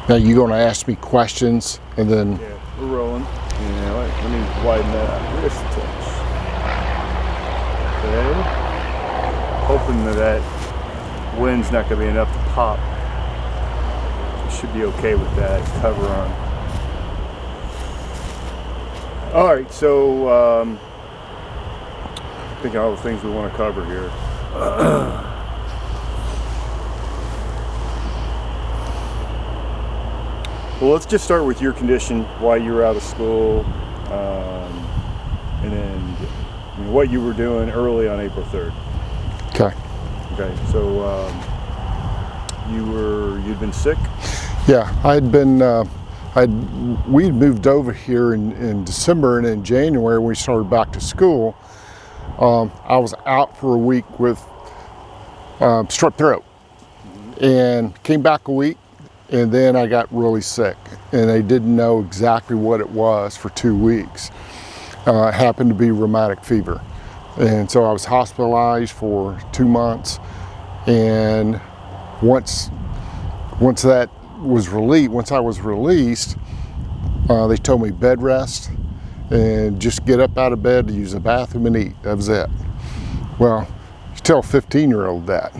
Now you're going to ask me questions, and then... Yeah, we're rolling. Yeah, let me widen that out just a touch. Okay. Hoping that wind's not going to be enough to pop. Should be okay with that cover on. All right, so thinking all the things we want to cover here. Well, let's just start with your condition while you were out of school, and then what you were doing early on April 3rd. Okay. Okay, so you'd been sick? Yeah, we'd moved over here in December, and in January when we started back to school, I was out for a week with strep throat, and came back a week, and then I got really sick, and they didn't know exactly what it was for 2 weeks. It happened to be rheumatic fever, and so I was hospitalized for 2 months, and once that was released, once I was released, they told me bed rest and just get up out of bed to use the bathroom and eat. That was it. Well, you tell a 15-year-old that.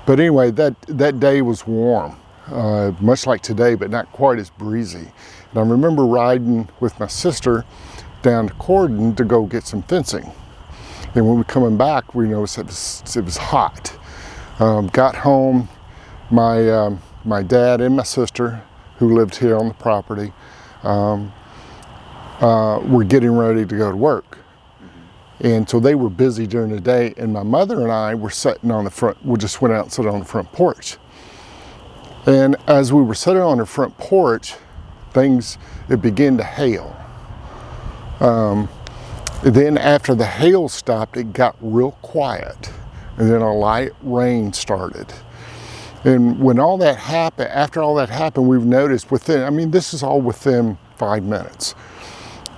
But anyway, that day was warm, much like today, but not quite as breezy. And I remember riding with my sister down to Cordon to go get some fencing. And when we were coming back, we noticed it was hot. Got home, my dad and my sister, who lived here on the property, were getting ready to go to work. And so they were busy during the day, and my mother and I were sitting on the front, we just went out and sat on the front porch. And as we were sitting on the front porch, it began to hail. Then after the hail stopped, it got real quiet, and then a light rain started. And when all that happened, after all that happened, we've noticed this is all within 5 minutes.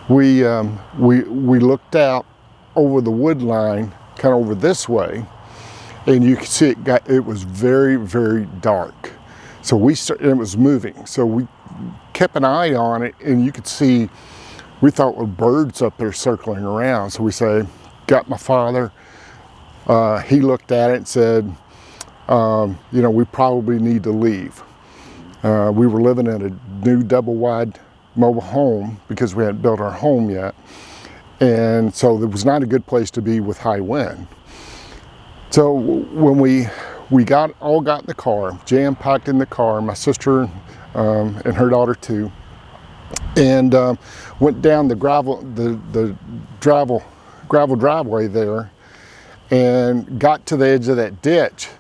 We looked out over the wood line, kind of over this way, and you could see it was very, very dark. So it was moving. So we kept an eye on it, and you could see, we thought were birds up there circling around. So we got my father, he looked at it and said, we probably need to leave. We were living in a new double wide mobile home because we hadn't built our home yet. And so it was not a good place to be with high wind. So when we all got in the car, jam-packed in the car, my sister and her daughter too, and went down the gravel driveway there, and got to the edge of that ditch.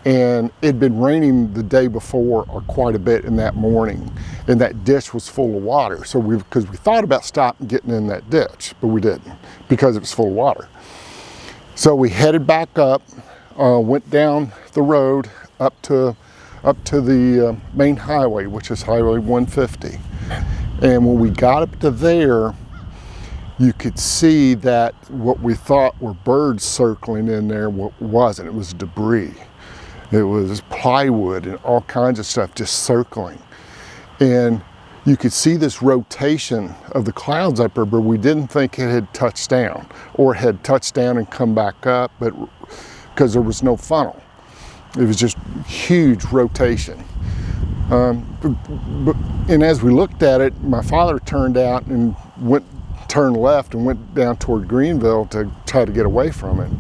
And it'd been raining the day before, or quite a bit in that morning, and that ditch was full of water. So because we thought about stopping and getting in that ditch, but we didn't, because it was full of water. So we headed back up, went down the road up to the main highway, which is Highway 150. And when we got up to there, you could see that what we thought were birds circling in there wasn't. It was debris. It was plywood and all kinds of stuff just circling. And you could see this rotation of the clouds up there, but we didn't think it had touched down, or it had touched down and come back up, but because there was no funnel. It was just huge rotation. And as we looked at it, my father turned out and turned left and went down toward Greenville to try to get away from it.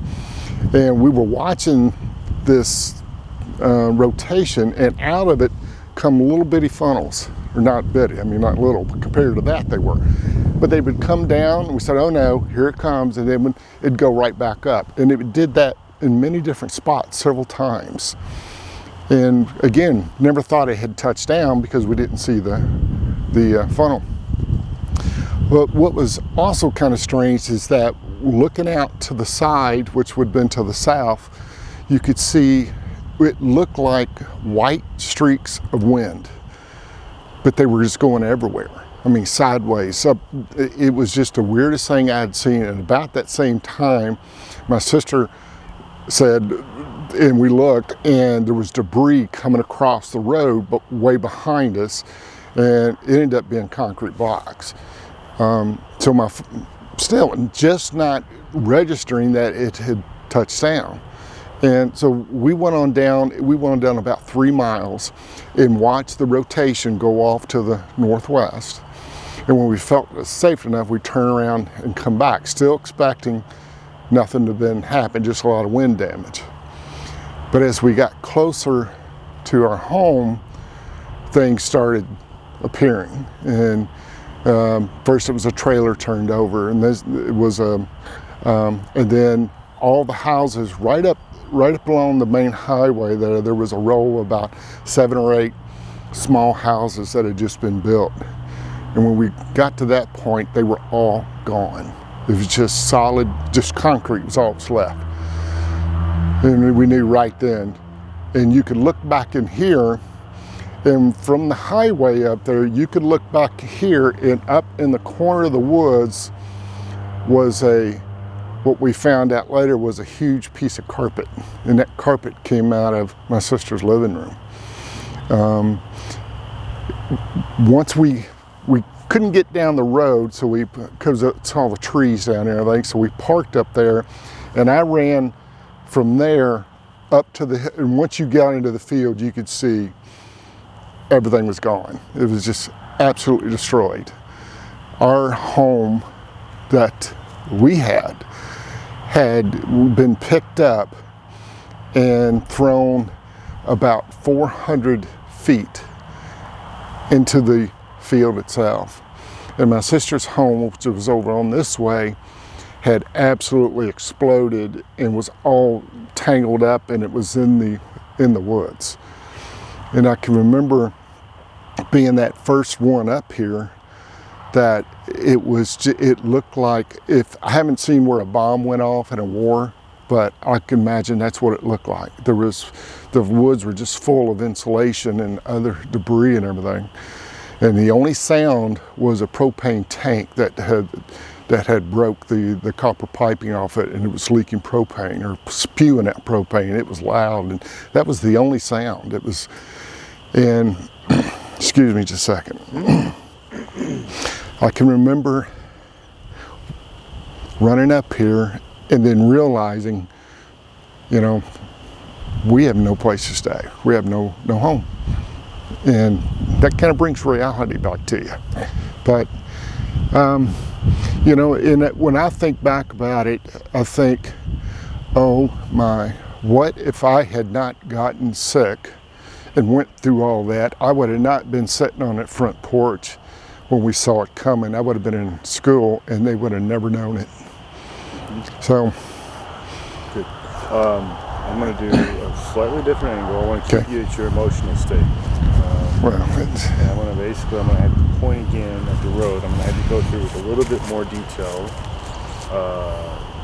And we were watching this rotation, and out of it come little bitty funnels, or not bitty, not little, but compared to that they were. But they would come down, and we said, oh no, here it comes, and then it'd go right back up. And it did that in many different spots several times. And again, never thought it had touched down because we didn't see the funnel. But what was also kind of strange is that looking out to the side, which would have been to the south, you could see it looked like white streaks of wind, but they were just going everywhere. Sideways. So it was just the weirdest thing I had seen. And about that same time, my sister said and we looked, and there was debris coming across the road, but way behind us, and it ended up being concrete blocks. So still just not registering that it had touched down. And so we went on down about 3 miles and watched the rotation go off to the northwest. And when we felt it was safe enough, we turn around and come back, still expecting nothing to have happened, just a lot of wind damage. But as we got closer to our home, things started appearing. And first it was a trailer turned over, and and then all the houses right up along the main highway there was a row of about 7 or 8 small houses that had just been built. And when we got to that point, they were all gone. It was just solid, just concrete was all that's left. And we knew right then. And you could look back in here, and from the highway up there, you could look back here, and up in the corner of the woods was what we found out later was a huge piece of carpet. And that carpet came out of my sister's living room. Once we couldn't get down the road, so because it's all the trees down there and everything, so we parked up there, and I ran from there up to and once you got into the field, you could see everything was gone. It was just absolutely destroyed. Our home that we had been picked up and thrown about 400 feet into the field itself. And my sister's home, which was over on this way, had absolutely exploded and was all tangled up, and it was in the woods. And I can remember being that first one up here, that it looked like, if I haven't seen where a bomb went off in a war, but I can imagine that's what it looked like. The woods were just full of insulation and other debris and everything. And the only sound was a propane tank that had broke the copper piping off it, and it was leaking propane or spewing out propane. It was loud, and that was the only sound. It was, and excuse me just a second. I can remember running up here and then realizing, we have no place to stay. We have no home. And that kind of brings reality back to you. But, when I think back about it, I think, oh my, what if I had not gotten sick and went through all that? I would have not been sitting on that front porch when we saw it coming. I would have been in school, and they would have never known it. So. Good. I'm going to do a slightly different angle. I want to keep you at your emotional state. And I'm going to have you point again at the road. I'm going to have you go through with a little bit more detail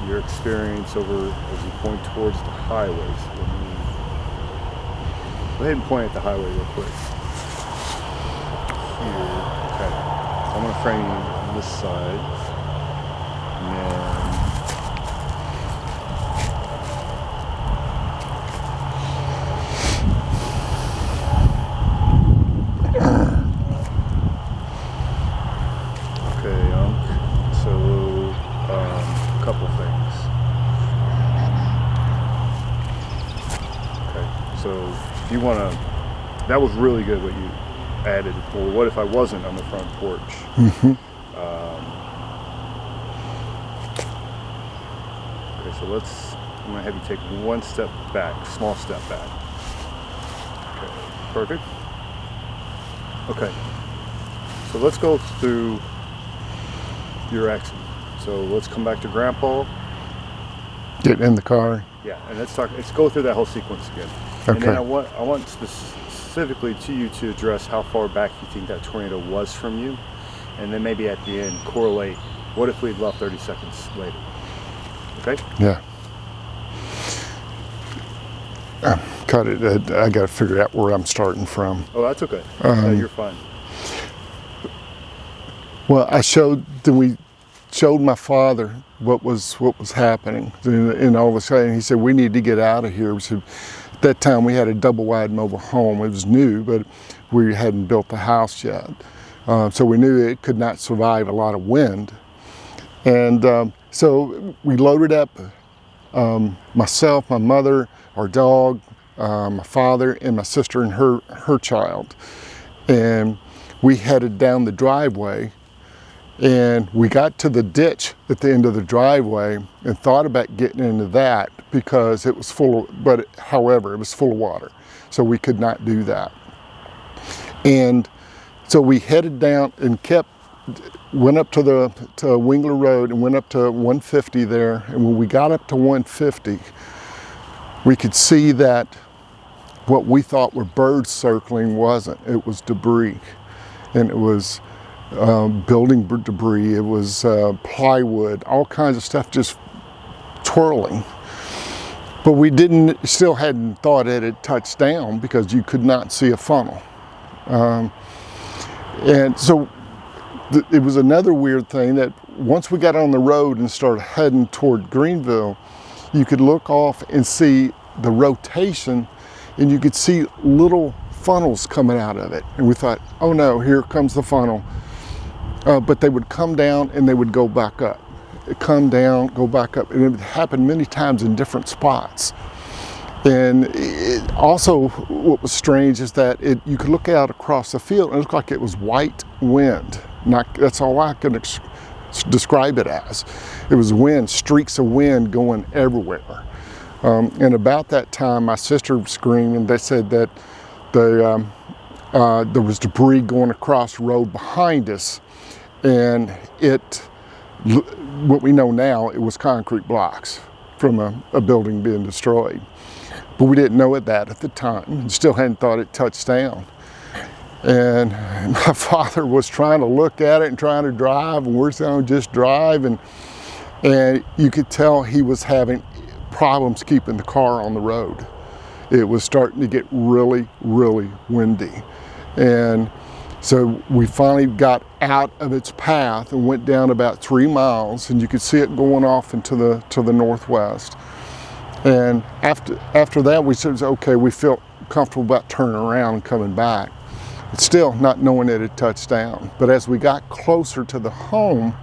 your experience over as you point towards the highways. Go ahead and point at the highway real quick. Here. Okay. So I'm going to frame you on this side. And then that was really good what you added. Well, what if I wasn't on the front porch? Mm-hmm. Okay, so I'm going to have you take one step back, small step back. Okay, perfect. Okay, so let's go through your accident. So let's come back to Grandpa. Get in the car. Yeah, and let's go through that whole sequence again. Okay. And then I want specifically to you to address how far back you think that tornado was from you, and then maybe at the end correlate what if we'd left 30 seconds later. Okay? Yeah. Cut it. I got to figure out where I'm starting from. Oh, that's okay. You're fine. Well, I showed, then we showed my father what was happening in all this, and he said, we need to get out of here. So at that time we had a double wide mobile home. It was new, but we hadn't built the house yet. So we knew it could not survive a lot of wind. And so we loaded up myself, my mother, our dog, my father, and my sister and her child. And we headed down the driveway, and we got to the ditch at the end of the driveway and thought about getting into that because it was full of, however, it was full of water. So we could not do that. And so we headed down and went up to Wingler Road and went up to 150 there. And when we got up to 150, we could see that what we thought were birds circling wasn't. It was debris. And it was building debris. It was plywood, all kinds of stuff just twirling. But we still hadn't thought it had touched down because you could not see a funnel. And so it was another weird thing that once we got on the road and started heading toward Greenville, you could look off and see the rotation, and you could see little funnels coming out of it. And we thought, oh no, here comes the funnel. But they would come down and they would go back up. Come down, go back up. And it happened many times in different spots. And also what was strange is that you could look out across the field and it looked like it was white wind. That's all I can describe it as. It was wind, streaks of wind going everywhere. And about that time, my sister screamed, and they said that there was debris going across the road behind us, and what we know now, it was concrete blocks from a building being destroyed. But we didn't know that at the time, and still hadn't thought it touched down. And my father was trying to look at it and trying to drive, and we're saying just drive, and you could tell he was having problems keeping the car on the road. It was starting to get really, really windy. And so we finally got out of its path and went down about 3 miles, and you could see it going off into the northwest. And after that, we said, okay, we felt comfortable about turning around and coming back. But still not knowing it had touched down. But as we got closer to the home,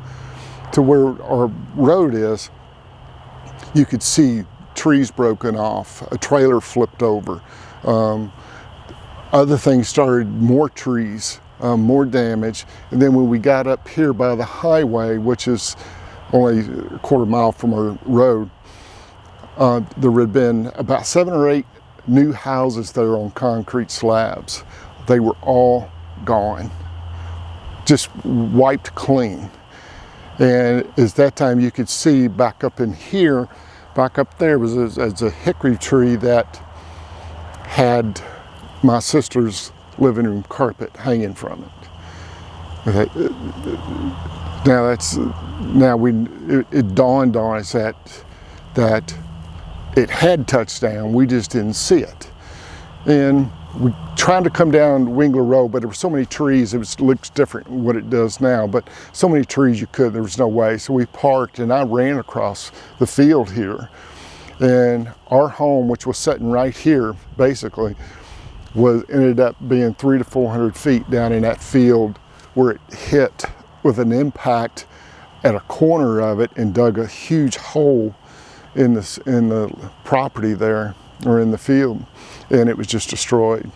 to where our road is, you could see trees broken off, a trailer flipped over. Other things started, more trees, more damage. And then when we got up here by the highway, which is only a quarter mile from our road, there had been about 7 or 8 new houses there on concrete slabs. They were all gone, just wiped clean. And at that time you could see back up in here, back up there was a hickory tree that had my sister's living room carpet hanging from it. It dawned on us that it had touched down, we just didn't see it. And we tried to come down Wingler Road, but there were so many trees, it looks different than what it does now, but so many trees there was no way. So we parked and I ran across the field here. And our home, which was sitting right here, basically, ended up being 300 to 400 feet down in that field where it hit with an impact at a corner of it and dug a huge hole in the property there, or in the field, and it was just destroyed.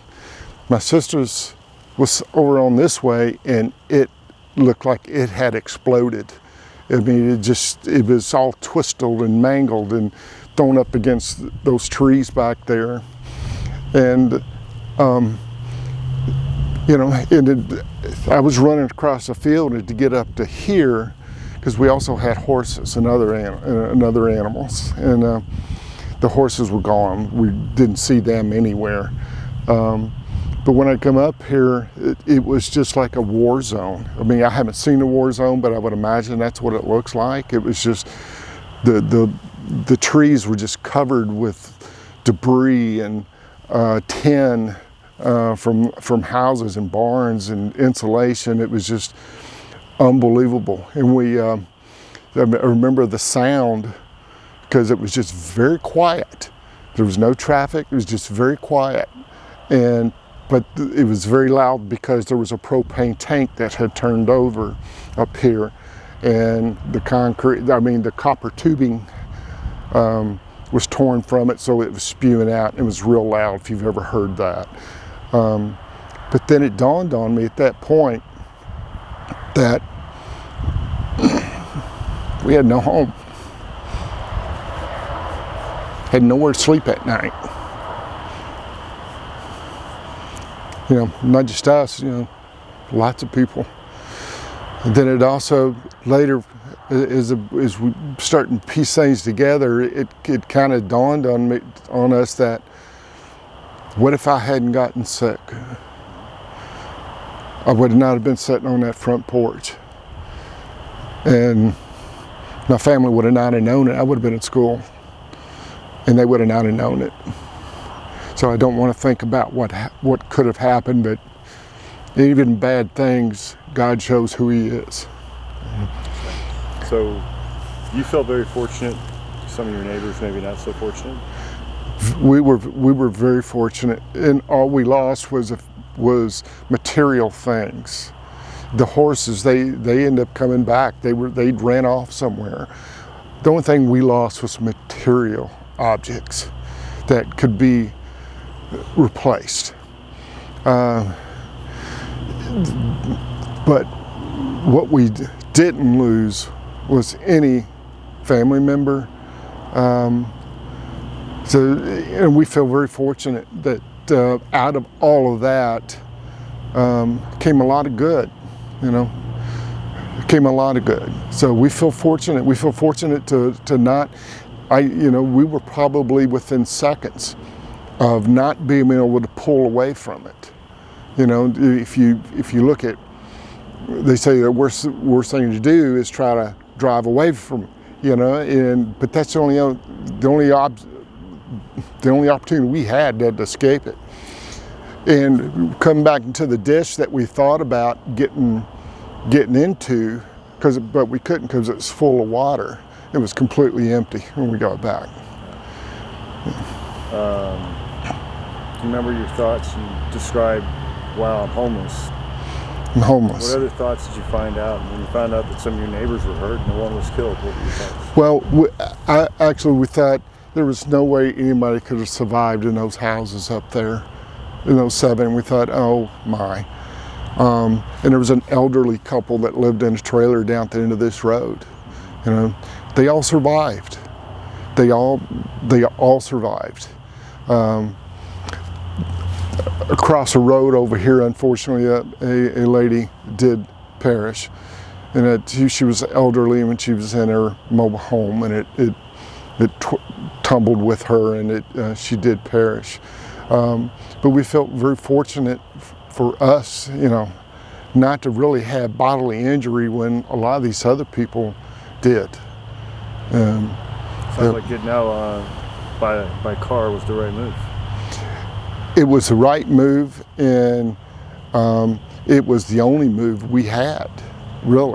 My sister's was over on this way, and it looked like it had exploded. I mean, it was all twisted and mangled and thrown up against those trees back there. And I was running across the field to get up to here, because we also had horses and other animals, and the horses were gone. We didn't see them anywhere. But when I come up here, it was just like a war zone. I mean, I haven't seen a war zone, but I would imagine that's what it looks like. It was just, the trees were just covered with debris and tin from houses and barns and insulation. It was just unbelievable. And I remember the sound because it was just very quiet. There was no traffic. It was just very quiet, but it was very loud because there was a propane tank that had turned over up here, and the copper tubing was torn from it, so it was spewing out. It was real loud if you've ever heard that. But then it dawned on me at that point that we had no home. Had nowhere to sleep at night. You know, not just us, you know, lots of people. And then it also, later, as we starting to piece things together, it kind of dawned on us that, what if I hadn't gotten sick? I would not have been sitting on that front porch. And my family would have not have known it. I would have been at school, and they would have not have known it. So I don't want to think about what could have happened, but even bad things, God shows who He is. So you felt very fortunate. Some of your neighbors maybe not so fortunate. We were very fortunate, and all we lost was material things. The horses, they ended up coming back. They'd ran off somewhere. The only thing we lost was material objects that could be replaced. But what we didn't lose was any family member. And we feel very fortunate that out of all of that came a lot of good, you know. Came a lot of good. So we feel fortunate. We feel fortunate to not, we were probably within seconds of not being able to pull away from it. You know, if you look at, they say the worst thing to do is try to drive away from it, you know, but that's the only opportunity we had to escape it. And coming back into the ditch that we thought about getting into, but we couldn't because it was full of water. It was completely empty when we got back. Do you remember your thoughts? You described, wow, I'm homeless. I'm homeless. What other thoughts did you find out? When you found out that some of your neighbors were hurt and the one was killed, what were your thoughts? Well, we thought there was no way anybody could have survived in those houses up there, in those 7. We thought, oh my. And there was an elderly couple that lived in a trailer down at the end of this road. You know, they all survived. They all survived. Across the road over here, unfortunately, a lady did perish, and she was elderly when she was in her mobile home, and it tumbled with her, and she did perish. But we felt very fortunate for us, you know, not to really have bodily injury when a lot of these other people did. Sounds like getting out by car was the right move. It was the right move, and it was the only move we had, really.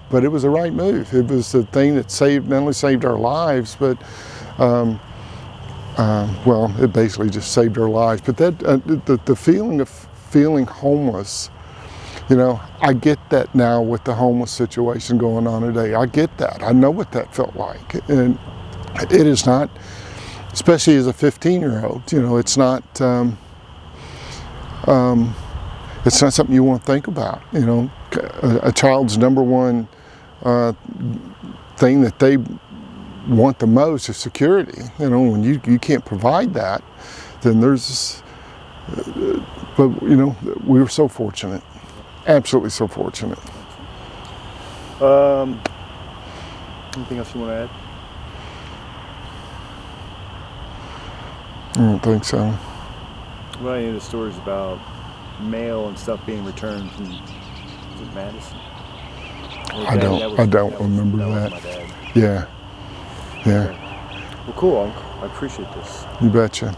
But it was the right move. It was the thing that not only saved our lives, but it basically just saved our lives. But the feeling of feeling homeless, you know, I get that now with the homeless situation going on today. I get that. I know what that felt like, and it is not. Especially as a 15-year-old, you know, it's not something you want to think about. You know, a child's number one thing that they want the most is security. You know, when you can't provide that, then there's. But you know, we were so fortunate, absolutely so fortunate. Anything else you want to add? I don't think so. Well, any of the stories about mail and stuff being returned from, was it Madison? I don't remember that. Was my dad. Yeah. Well, cool, Uncle. I appreciate this. You betcha.